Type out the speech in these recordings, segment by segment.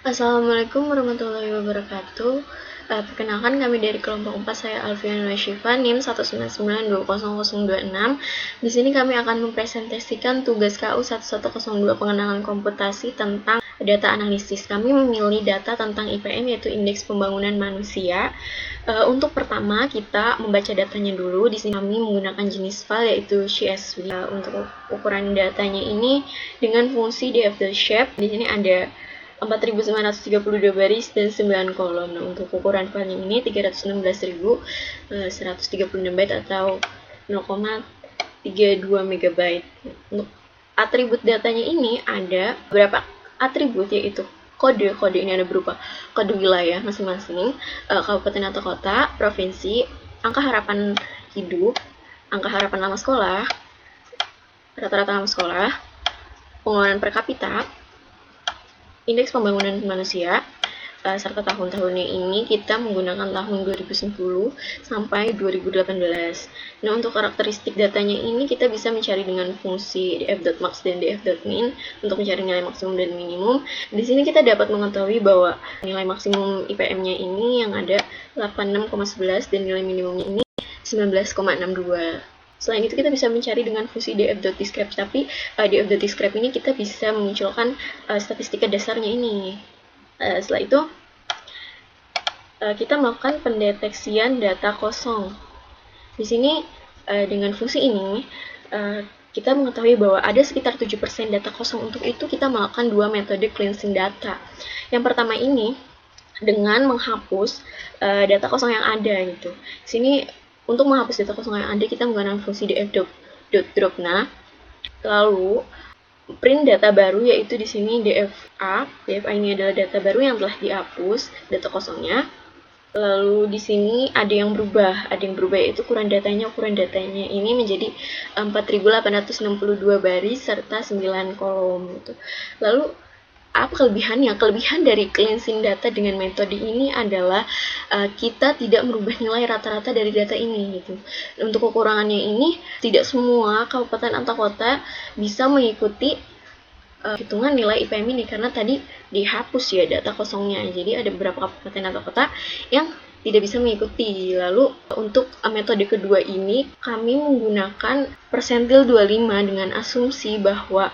Assalamualaikum warahmatullahi wabarakatuh. Perkenalkan kami dari kelompok 4, saya Alfian Washifa, NIM 199200026. Di sini kami akan mempresentasikan tugas KU 1102 pengenalan komputasi tentang data analisis. Kami memilih data tentang IPM yaitu Indeks Pembangunan Manusia. Untuk pertama kita membaca datanya dulu. Di sini kami menggunakan jenis file yaitu CSV. Untuk ukuran datanya ini dengan fungsi df.shape. Di sini ada 4.932 baris dan 9 kolom. Nah, untuk ukuran filenya ini 316.136 byte atau 0,32 megabyte. Untuk atribut datanya ini ada beberapa atribut, yaitu kode ini ada berupa kode wilayah masing-masing, kabupaten atau kota, provinsi, angka harapan hidup, angka harapan lama sekolah, rata-rata lama sekolah, pengeluaran per kapita, indeks pembangunan manusia, serta tahun-tahunnya ini kita menggunakan tahun 2010 sampai 2018. Nah, untuk karakteristik datanya ini kita bisa mencari dengan fungsi df.max dan df.min untuk mencari nilai maksimum dan minimum. Di sini kita dapat mengetahui bahwa nilai maksimum IPM-nya ini yang ada 86,11 dan nilai minimumnya ini 19,62. Selain itu kita bisa mencari dengan fungsi df.describe, tapi df.describe ini kita bisa memunculkan statistika dasarnya ini. Setelah itu kita melakukan pendeteksian data kosong. Di sini dengan fungsi ini kita mengetahui bahwa ada sekitar 7% data kosong. Untuk itu kita melakukan dua metode cleansing data. Yang pertama ini dengan menghapus data kosong yang ada gitu. Di sini untuk menghapus data kosong yang ada kita menggunakan fungsi df.drop. Lalu print data baru, yaitu di sini dfa. Dfa ini adalah data baru yang telah dihapus data kosongnya. Lalu di sini ada yang berubah yaitu ukuran datanya ini menjadi 4.862 baris serta 9 kolom gitu. Lalu apa kelebihannya? Kelebihan dari cleansing data dengan metode ini adalah kita tidak merubah nilai rata-rata dari data ini gitu. Untuk kekurangannya ini, tidak semua kabupaten atau kota bisa mengikuti hitungan nilai IPM ini karena tadi dihapus ya data kosongnya. Jadi ada beberapa kabupaten atau kota yang tidak bisa mengikuti. Lalu untuk metode kedua ini kami menggunakan persentil 25 dengan asumsi bahwa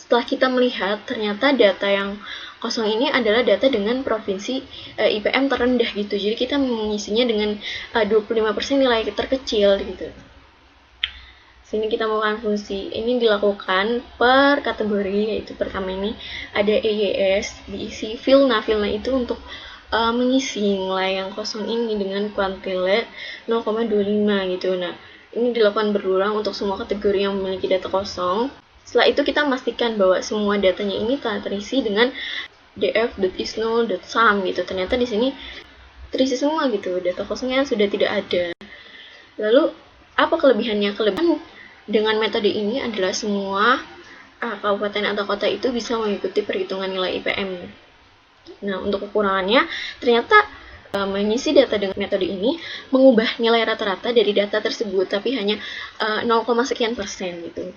setelah kita melihat ternyata data yang kosong ini adalah data dengan provinsi IPM terendah gitu. Jadi kita mengisinya dengan 25% nilai terkecil gitu. Sini kita melakukan fungsi ini dilakukan per kategori, yaitu pertama ini ada EYS, diisi fill. Nah, fill itu untuk mengisi nilai yang kosong ini dengan kuantile 0,25 gitu. Nah, ini dilakukan berulang untuk semua kategori yang memiliki data kosong. Setelah itu kita memastikan bahwa semua datanya ini telah terisi dengan df.isNull.sum gitu. Ternyata di sini terisi semua gitu, data kosongnya sudah tidak ada. Lalu apa kelebihannya? Kelebihan dengan metode ini adalah semua kabupaten atau kota itu bisa mengikuti perhitungan nilai IPM. Nah, untuk kekurangannya ternyata mengisi data dengan metode ini mengubah nilai rata-rata dari data tersebut, tapi hanya 0, sekian persen gitu.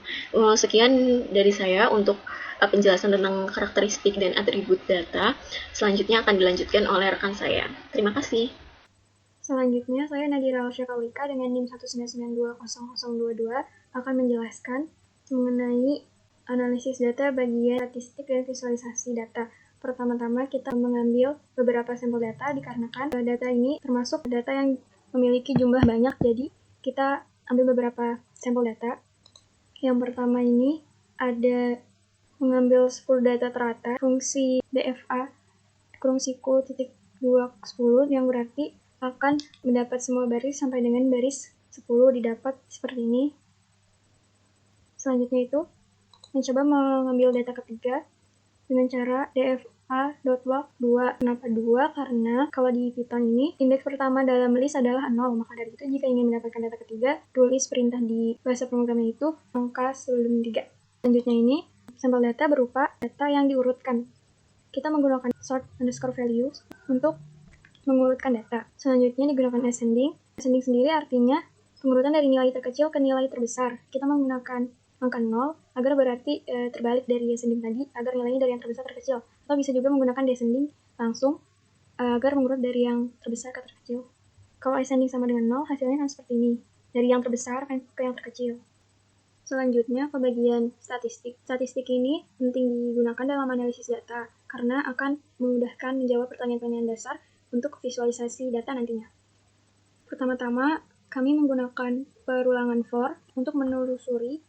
Sekian dari saya untuk penjelasan tentang karakteristik dan atribut data. Selanjutnya akan dilanjutkan oleh rekan saya. Terima kasih. Selanjutnya, saya Nadira Alsyakalika dengan NIM 199200022 akan menjelaskan mengenai analisis data bagian statistik dan visualisasi data. Pertama-tama kita mengambil beberapa sampel data dikarenakan data ini termasuk data yang memiliki jumlah banyak, jadi kita ambil beberapa sampel data. Yang pertama ini ada mengambil 10 data teratas, fungsi dfa kurung siku titik 2 10 yang berarti akan mendapat semua baris sampai dengan baris 10 didapat seperti ini. Selanjutnya itu mencoba mengambil data ketiga dengan cara dfa.log 2. Kenapa 2? Karena kalau di Python ini indeks pertama dalam list adalah 0, maka dari itu jika ingin mendapatkan data ketiga, tulis perintah di bahasa pemrograman itu angka sebelum 3. Selanjutnya ini sampel data berupa data yang diurutkan. Kita menggunakan sort_values untuk mengurutkan data. Selanjutnya digunakan ascending. Ascending sendiri artinya pengurutan dari nilai terkecil ke nilai terbesar. Kita menggunakan angka 0 agar berarti terbalik dari descending tadi agar nilainya dari yang terbesar terkecil. Atau bisa juga menggunakan descending langsung agar mengurut dari yang terbesar ke terkecil. Kalau ascending sama dengan 0, hasilnya kan seperti ini. Dari yang terbesar ke yang terkecil. Selanjutnya ke bagian statistik. Statistik ini penting digunakan dalam analisis data karena akan memudahkan menjawab pertanyaan-pertanyaan dasar untuk visualisasi data nantinya. Pertama-tama, kami menggunakan perulangan for untuk menelusuri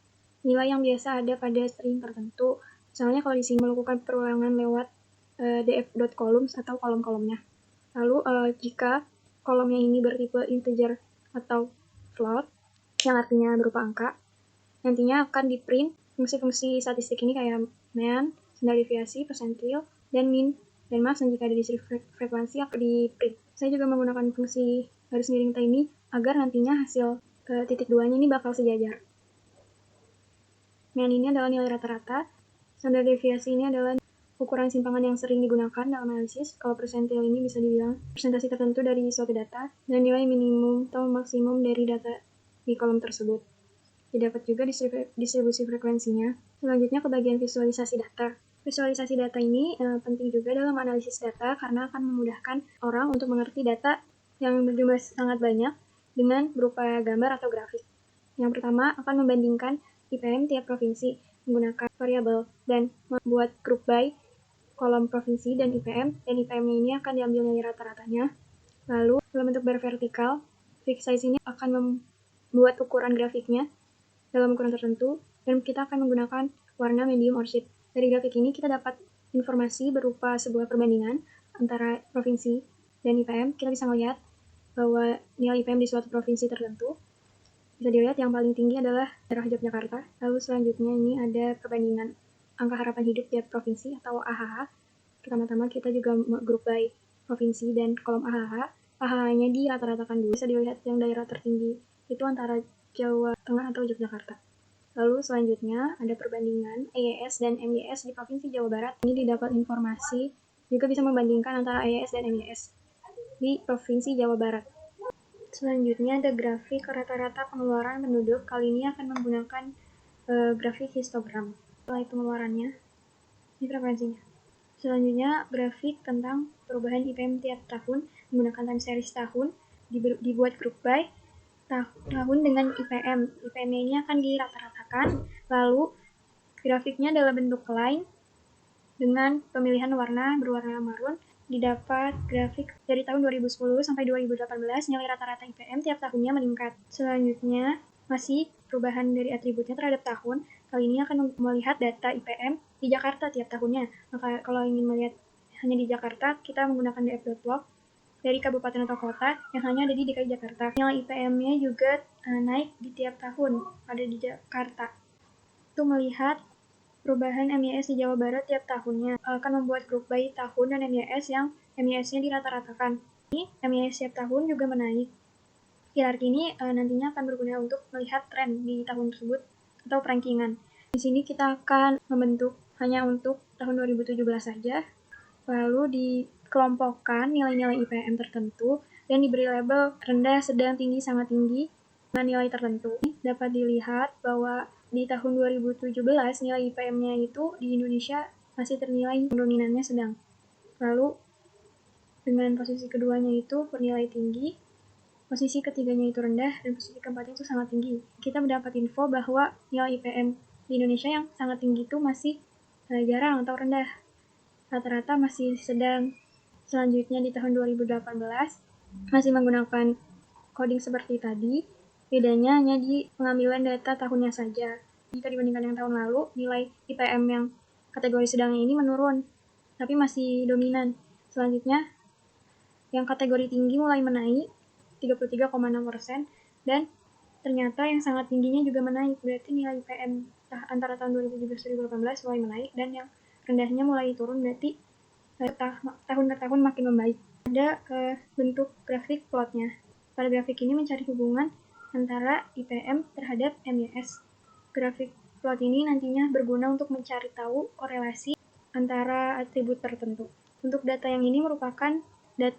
nilai yang biasa ada pada string tertentu. Misalnya kalau di sini melakukan perulangan lewat df.columns atau kolom-kolomnya. Lalu jika kolomnya ini bertipe integer atau float, yang artinya berupa angka, nantinya akan di print fungsi-fungsi statistik ini kayak mean, standar deviasi, persentil, dan min, dan max, dan jika ada distribusi frekuensi akan di print. Saya juga menggunakan fungsi garis miring tiny agar nantinya hasil titik 2-nya ini bakal sejajar. Mean ini adalah nilai rata-rata, standar deviasi ini adalah ukuran simpangan yang sering digunakan dalam analisis. Kalau persentil ini bisa dibilang presentasi tertentu dari suatu data, dan nilai minimum atau maksimum dari data di kolom tersebut. Didapat juga distribusi frekuensinya. Selanjutnya ke bagian visualisasi data. Visualisasi data ini penting juga dalam analisis data karena akan memudahkan orang untuk mengerti data yang berjumlah sangat banyak dengan berupa gambar atau grafik. Yang pertama akan membandingkan IPM tiap provinsi menggunakan variabel dan membuat group by kolom provinsi dan IPM-nya ini akan diambil nilai rata-ratanya. Lalu dalam bentuk bar vertikal, fixed size ini akan membuat ukuran grafiknya dalam ukuran tertentu, dan kita akan menggunakan warna medium or shade. Dari grafik ini kita dapat informasi berupa sebuah perbandingan antara provinsi dan IPM. Kita bisa melihat bahwa nilai IPM di suatu provinsi tertentu bisa dilihat yang paling tinggi adalah daerah Yogyakarta. Lalu selanjutnya ini ada perbandingan angka harapan hidup tiap provinsi atau AHH. Pertama-tama kita juga group by provinsi dan kolom AHH. AHH-nya dirata-ratakan dulu. Bisa dilihat yang daerah tertinggi itu antara Jawa Tengah atau Yogyakarta. Lalu selanjutnya ada perbandingan EYS dan MYS di Provinsi Jawa Barat. Ini didapat informasi, juga bisa membandingkan antara EYS dan MYS di Provinsi Jawa Barat. Selanjutnya ada grafik rata-rata pengeluaran penduduk. Kali ini akan menggunakan grafik histogram. Nilai pengeluarannya, ini frekuensinya. Selanjutnya grafik tentang perubahan IPM tiap tahun menggunakan time series tahun, dibuat group by tahun dengan IPM-nya ini akan dirata-ratakan, lalu grafiknya dalam bentuk line dengan pemilihan warna berwarna marun. Didapat grafik dari tahun 2010 sampai 2018 nilai rata-rata IPM tiap tahunnya meningkat. Selanjutnya masih perubahan dari atributnya terhadap tahun. Kali ini akan melihat data IPM di Jakarta tiap tahunnya. Maka kalau ingin melihat hanya di Jakarta, kita menggunakan df.log dari kabupaten atau kota yang hanya ada di DKI Jakarta. Nilai IPM-nya juga naik di tiap tahun ada di Jakarta. Untuk melihat perubahan MYS di Jawa Barat tiap tahunnya, akan membuat grup by tahun dan MYS yang MYS-nya dirata-ratakan. Ini MYS tiap tahun juga menaik. Hierarki ini nantinya akan berguna untuk melihat tren di tahun tersebut atau rankingan. Di sini kita akan membentuk hanya untuk tahun 2017 saja, lalu dikelompokkan nilai-nilai IPM tertentu dan diberi label rendah, sedang, tinggi, sangat tinggi dengan nilai tertentu. Dapat dilihat bahwa di tahun 2017 nilai IPM-nya itu di Indonesia masih ternilai dominannya sedang. Lalu dengan posisi keduanya itu bernilai tinggi, posisi ketiganya itu rendah, dan posisi keempatnya itu sangat tinggi. Kita mendapat info bahwa nilai IPM di Indonesia yang sangat tinggi itu masih jarang atau rendah. Rata-rata masih sedang. Selanjutnya di tahun 2018 masih menggunakan coding seperti tadi, bedanya hanya di pengambilan data tahunnya saja. Jika dibandingkan yang tahun lalu, nilai IPM yang kategori sedangnya ini menurun, tapi masih dominan. Selanjutnya, yang kategori tinggi mulai menaik, 33,6%, dan ternyata yang sangat tingginya juga menaik, berarti nilai IPM antara tahun 2017-2018 mulai menaik, dan yang rendahnya mulai turun, berarti tahun ke tahun makin membaik. Ada bentuk grafik plotnya. Pada grafik ini mencari hubungan antara IPM terhadap MYS. Grafik plot ini nantinya berguna untuk mencari tahu korelasi antara atribut tertentu. Untuk data yang ini merupakan ada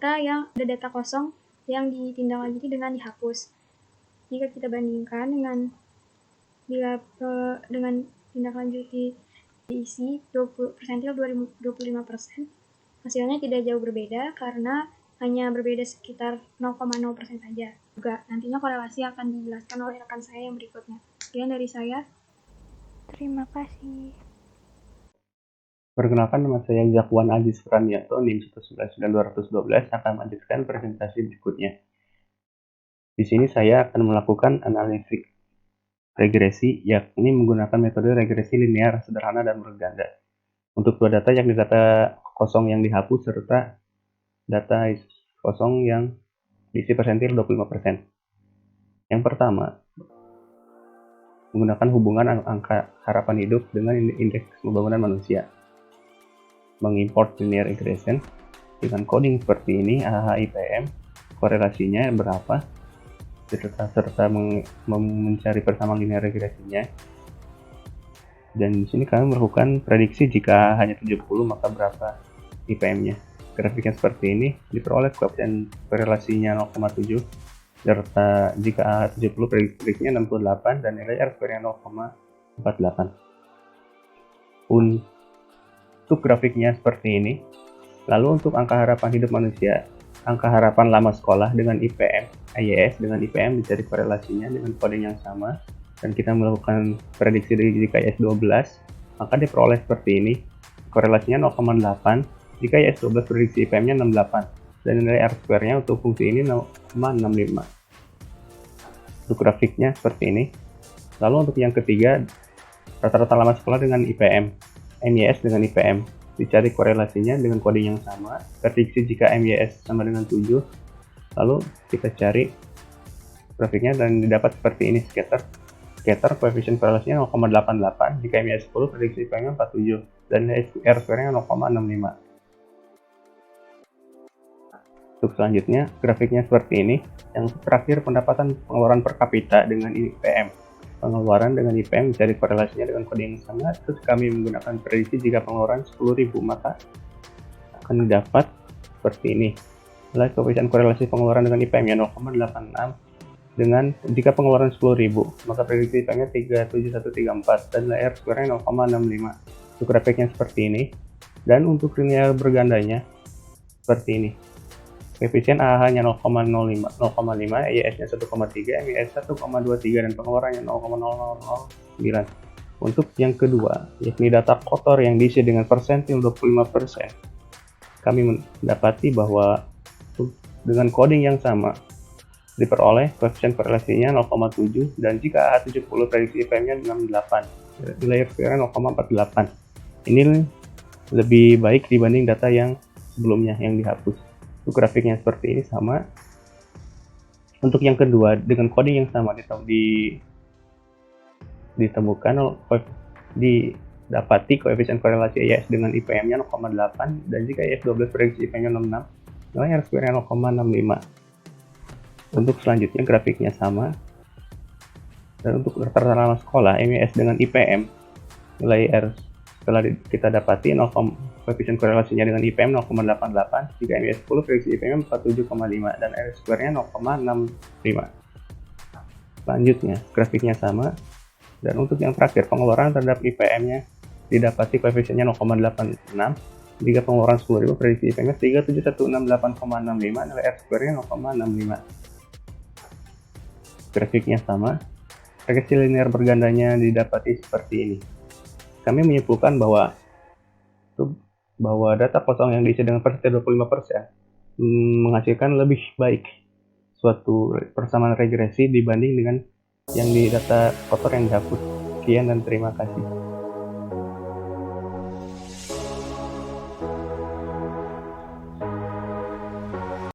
data kosong yang ditindaklanjuti dengan dihapus. Jika kita bandingkan dengan Bila dengan tindak lanjuti diisi 20 persentil 25%, hasilnya tidak jauh berbeda karena hanya berbeda sekitar 0,0% saja. Juga nantinya korelasi akan dijelaskan oleh rekan saya yang berikutnya. Sekian dari saya. Terima kasih. Perkenalkan, nama saya Zakwan Aziz Pranianto, NIM 1999212, akan melanjutkan presentasi berikutnya. Di sini saya akan melakukan analisis regresi, yakni menggunakan metode regresi linear sederhana dan berganda. Untuk dua data, yakni data kosong yang dihapus serta data kosong yang diisi persentil 25%. Yang pertama, menggunakan hubungan angka harapan hidup dengan indeks pembangunan manusia. Mengimport linear regression dengan coding seperti ini, AHIPM, korelasinya berapa, serta mencari persamaan linear regresinya. Dan di sini kami melakukan prediksi jika hanya 70 maka berapa IPM-nya. Grafiknya seperti ini, diperoleh koefisien korelasinya 0,7, serta jika 70 prediksinya 68 dan nilai R-square-nya 0,48. Untuk grafiknya seperti ini. Lalu untuk angka harapan hidup manusia, angka harapan lama sekolah dengan IPM, IES dengan IPM dicari korelasinya dengan coding yang sama, dan kita melakukan prediksi jika IES 12, maka diperoleh seperti ini. Korelasinya 0,8, jika IES 12 prediksi IPM-nya 68, dan nilai R-square-nya untuk fungsi ini 0,65. Untuk grafiknya seperti ini. Lalu untuk yang ketiga, rata-rata lama sekolah dengan IPM, MYS dengan IPM, dicari korelasinya dengan coding yang sama, prediksi jika MYS sama dengan 7, lalu kita cari grafiknya dan didapat seperti ini, scatter koefisien korelasinya 0,88, jika MYS 10 prediksi IPM-nya 47, dan R-square-nya 0,65. Untuk selanjutnya, grafiknya seperti ini. Yang terakhir, pendapatan pengeluaran per kapita dengan IPM. Pengeluaran dengan IPM dicari korelasinya dengan kode yang sama. Terus kami menggunakan prediksi jika pengeluaran 10.000 maka akan didapat seperti ini. Nilai koefisien korelasi pengeluaran dengan IPM-nya 0,86, dengan jika pengeluaran 10.000 maka prediksi IPM-nya 37134 dan nilai R-square-nya 0,65. Untuk grafiknya seperti ini. Dan untuk linear bergandanya seperti ini. Koefisien AH-nya 0,05, IES-nya 1,3, MIS 1,23, dan pengeluarannya 0,0009. Untuk yang kedua, yakni data kotor yang diisi dengan persentil 25%, kami mendapati bahwa dengan coding yang sama diperoleh koefisien korelasinya 0,7, dan jika AH70 prediksi IPM-nya 68, nilai R-square-nya 0,48. Ini lebih baik dibanding data yang sebelumnya yang dihapus. Untuk grafiknya seperti ini sama. Untuk yang kedua, dengan coding yang sama didapati koefisien korelasi IES dengan IPM-nya 0,8, dan jika IES 12 prediksi IPM-nya 66, nilai R-square-nya 0,65. Untuk selanjutnya grafiknya sama. Dan untuk rata-rata lama sekolah, MIS dengan IPM, nilai R setelah kita dapati koefisien korelasinya dengan IPM 0,88, jika MIS 10 prediksi IPM 47,5 dan R-square-nya 0,65. Selanjutnya grafiknya sama. Dan untuk yang terakhir, pengeluaran terhadap IPM-nya didapati koefisiennya 0,86, jika pengeluaran 10.000 prediksi IPM-nya 37168,65, nilai R-square-nya 0,65. Grafiknya sama. Regresi linear bergandanya didapati seperti ini. Kami menyimpulkan bahwa data kosong yang diisi dengan persentil 25% menghasilkan lebih baik suatu persamaan regresi dibanding dengan yang di data kotor yang dihapus. Sekian dan terima kasih.